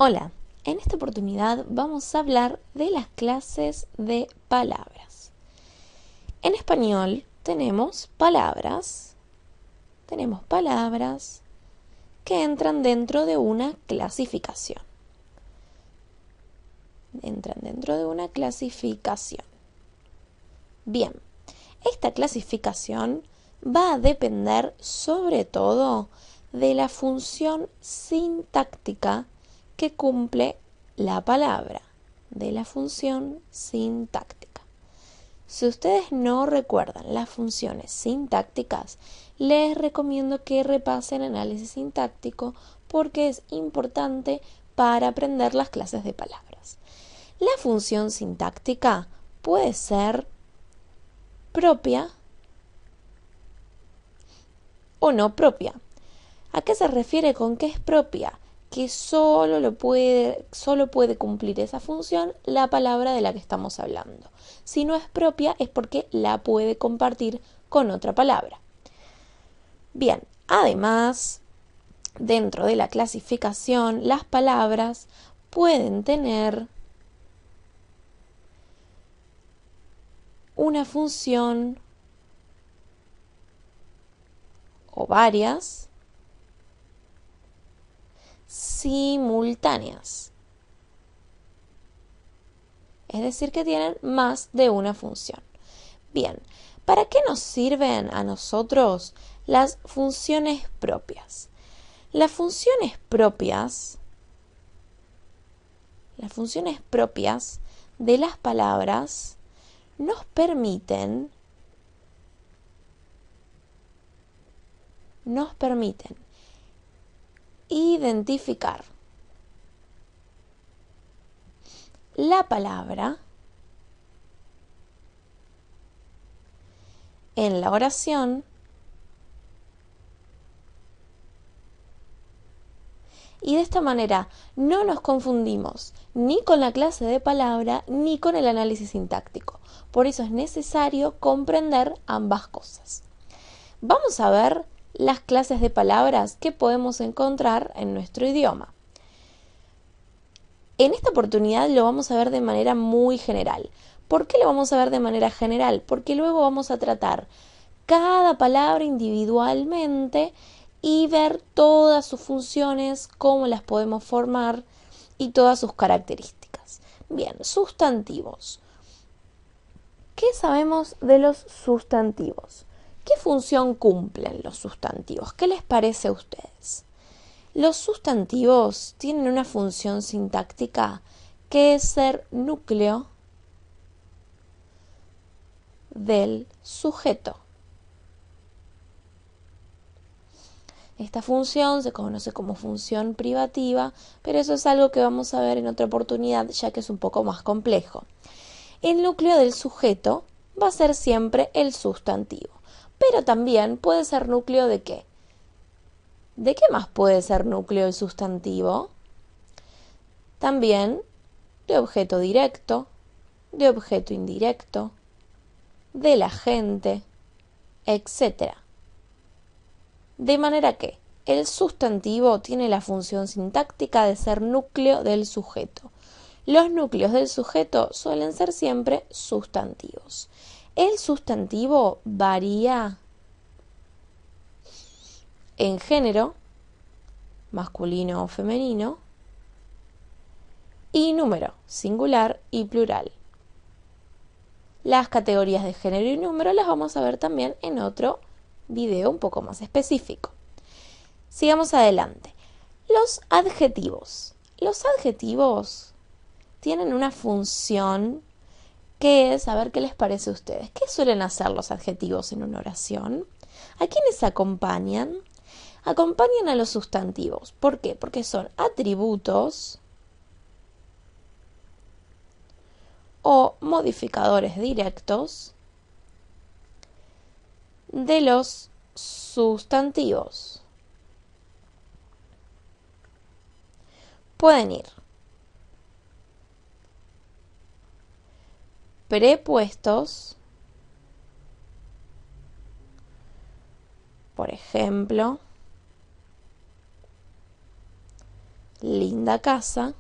Hola, en esta oportunidad vamos a hablar de las clases de palabras. En español tenemos palabras que entran dentro de una clasificación. Bien, esta clasificación va a depender sobre todo de la función sintáctica que cumple la palabra, Si ustedes no recuerdan las funciones sintácticas, les recomiendo que repasen análisis sintáctico porque es importante para aprender las clases de palabras. La función sintáctica puede ser propia o no propia. ¿A qué se refiere con que es propia? Que solo puede cumplir esa función la palabra de la que estamos hablando. Si no es propia es porque la puede compartir con otra palabra. Bien, además, dentro de la clasificación, las palabras pueden tener una función o varias simultáneas. Es decir, que tienen más de una función. Bien, ¿para qué nos sirven a nosotros las funciones propias? Las funciones propias de las palabras nos permiten identificar la palabra en la oración y de esta manera no nos confundimos ni con la clase de palabra ni con el análisis sintáctico. Por eso es necesario comprender ambas cosas. Vamos a ver las clases de palabras que podemos encontrar en nuestro idioma. En esta oportunidad lo vamos a ver de manera muy general. ¿Por qué lo vamos a ver de manera general? Porque luego vamos a tratar cada palabra individualmente y ver todas sus funciones, cómo las podemos formar y todas sus características. Bien, sustantivos. ¿Qué sabemos de los sustantivos? ¿Qué función cumplen los sustantivos? ¿Qué les parece a ustedes? Los sustantivos tienen una función sintáctica que es ser núcleo del sujeto. Esta función se conoce como función privativa, pero eso es algo que vamos a ver en otra oportunidad, ya que es un poco más complejo. El núcleo del sujeto va a ser siempre el sustantivo, pero también puede ser núcleo ¿de qué? ¿De qué más puede ser núcleo el sustantivo? También de objeto directo, de objeto indirecto, del agente, etc. De manera que el sustantivo tiene la función sintáctica de ser núcleo del sujeto. Los núcleos del sujeto suelen ser siempre sustantivos. El sustantivo varía en género, masculino o femenino, y número, singular y plural. Las categorías de género y número las vamos a ver también en otro video un poco más específico. Sigamos adelante. Los adjetivos. Los adjetivos tienen una función que es, a ver qué les parece a ustedes. ¿Qué suelen hacer los adjetivos en una oración? ¿A quiénes acompañan? Acompañan a los sustantivos. ¿Por qué? Porque son atributos o modificadores directos de los sustantivos. Pueden ir prepuestos, por ejemplo, linda casa.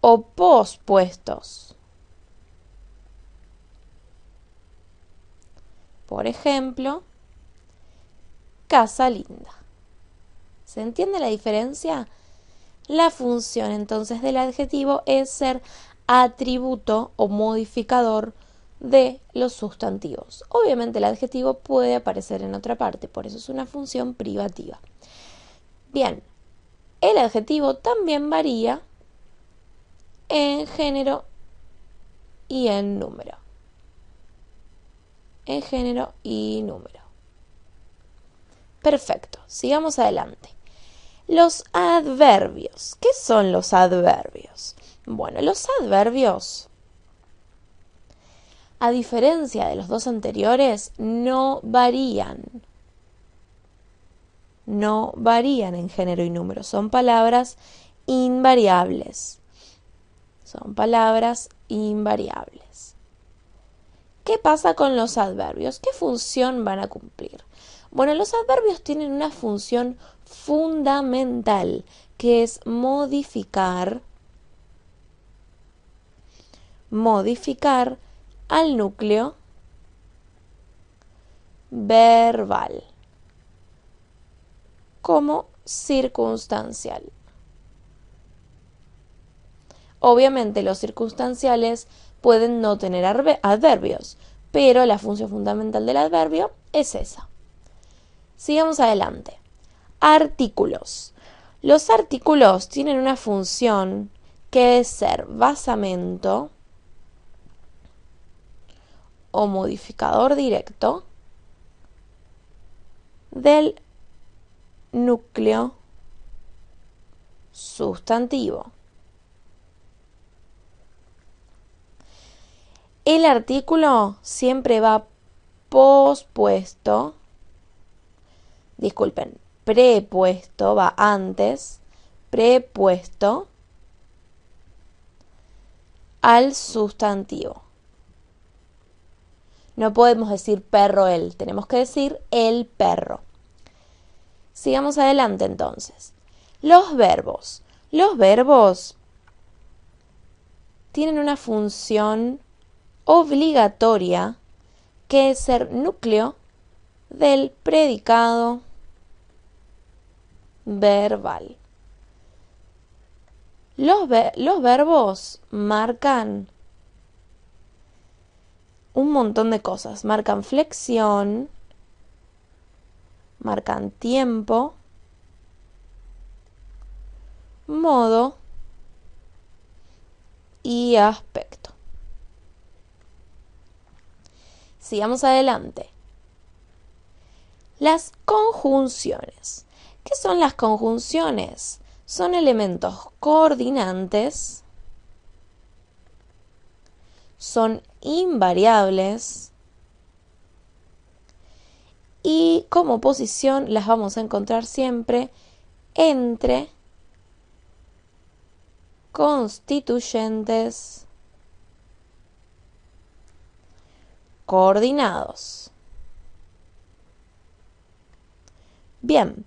O pospuestos. Por ejemplo, casa linda. ¿Se entiende la diferencia? La función entonces del adjetivo es ser atributo o modificador de los sustantivos. Obviamente el adjetivo puede aparecer en otra parte, por eso es una función privativa. Bien, el adjetivo también varía en género y en número. En género y número. Perfecto, sigamos adelante. Los adverbios. ¿Qué son los adverbios? Bueno, los adverbios, a diferencia de los dos anteriores, no varían. No varían en género y número. Son palabras invariables. Son palabras invariables. ¿Qué pasa con los adverbios? ¿Qué función van a cumplir? Bueno, los adverbios tienen una función fundamental, que es modificar al núcleo verbal como circunstancial. Obviamente los circunstanciales pueden no tener adverbios, pero la función fundamental del adverbio es esa. Sigamos adelante. Artículos. Los artículos tienen una función que es ser basamento o modificador directo del núcleo sustantivo. El artículo siempre va prepuesto, va antes, prepuesto al sustantivo. No podemos decir perro él, tenemos que decir el perro. Sigamos adelante entonces. Los verbos. Los verbos tienen una función obligatoria que es ser núcleo del predicado verbal. Los verbos marcan un montón de cosas. Marcan flexión, marcan tiempo, modo y aspecto. Sigamos adelante. Las conjunciones. ¿Qué son las conjunciones? Son elementos coordinantes, son invariables y como posición las vamos a encontrar siempre entre constituyentes coordinados. Bien,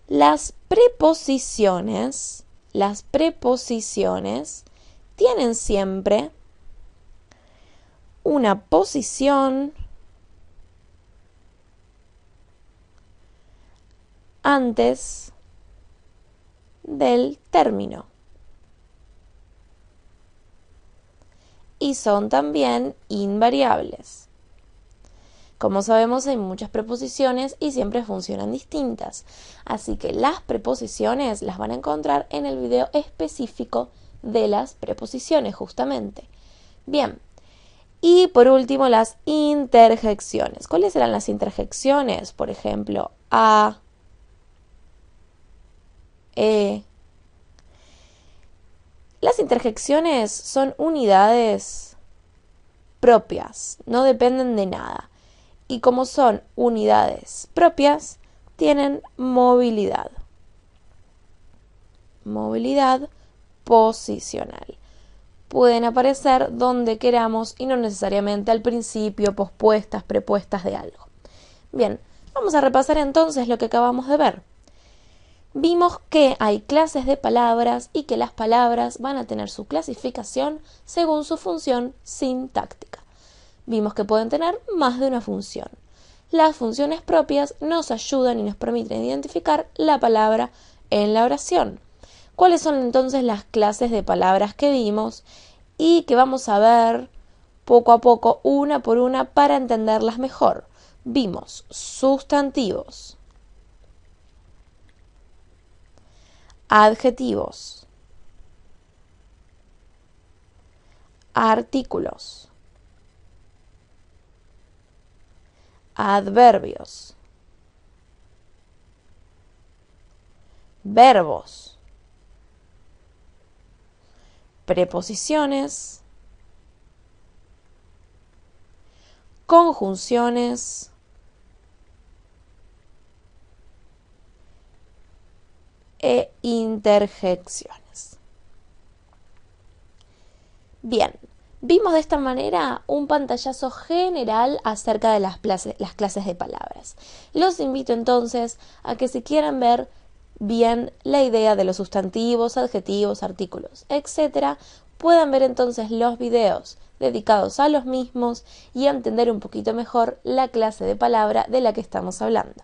las preposiciones tienen siempre una posición antes del término. Y son también invariables. Como sabemos, hay muchas preposiciones y siempre funcionan distintas. Así que las preposiciones las van a encontrar en el video específico de las preposiciones, justamente. Bien. Y por último, las interjecciones. ¿Cuáles serán las interjecciones? Por ejemplo, a, e. Las interjecciones son unidades propias, no dependen de nada. Y como son unidades propias, tienen movilidad. Movilidad posicional. Pueden aparecer donde queramos y no necesariamente al principio, pospuestas, prepuestas de algo. Bien, Vamos a repasar entonces lo que acabamos de ver. Vimos que hay clases de palabras y que las palabras van a tener su clasificación según su función sintáctica. Vimos que pueden tener más de una función. Las funciones propias nos ayudan y nos permiten identificar la palabra en la oración. ¿Cuáles son entonces las clases de palabras que vimos y que vamos a ver poco a poco, una por una, para entenderlas mejor? Vimos sustantivos, adjetivos, artículos, adverbios, verbos, preposiciones, conjunciones, e interjecciones. Bien, vimos de esta manera un pantallazo general acerca de las clases de palabras. Los invito entonces a que si quieren ver bien la idea de los sustantivos, adjetivos, artículos, etc., puedan ver entonces los videos dedicados a los mismos y entender un poquito mejor la clase de palabra de la que estamos hablando.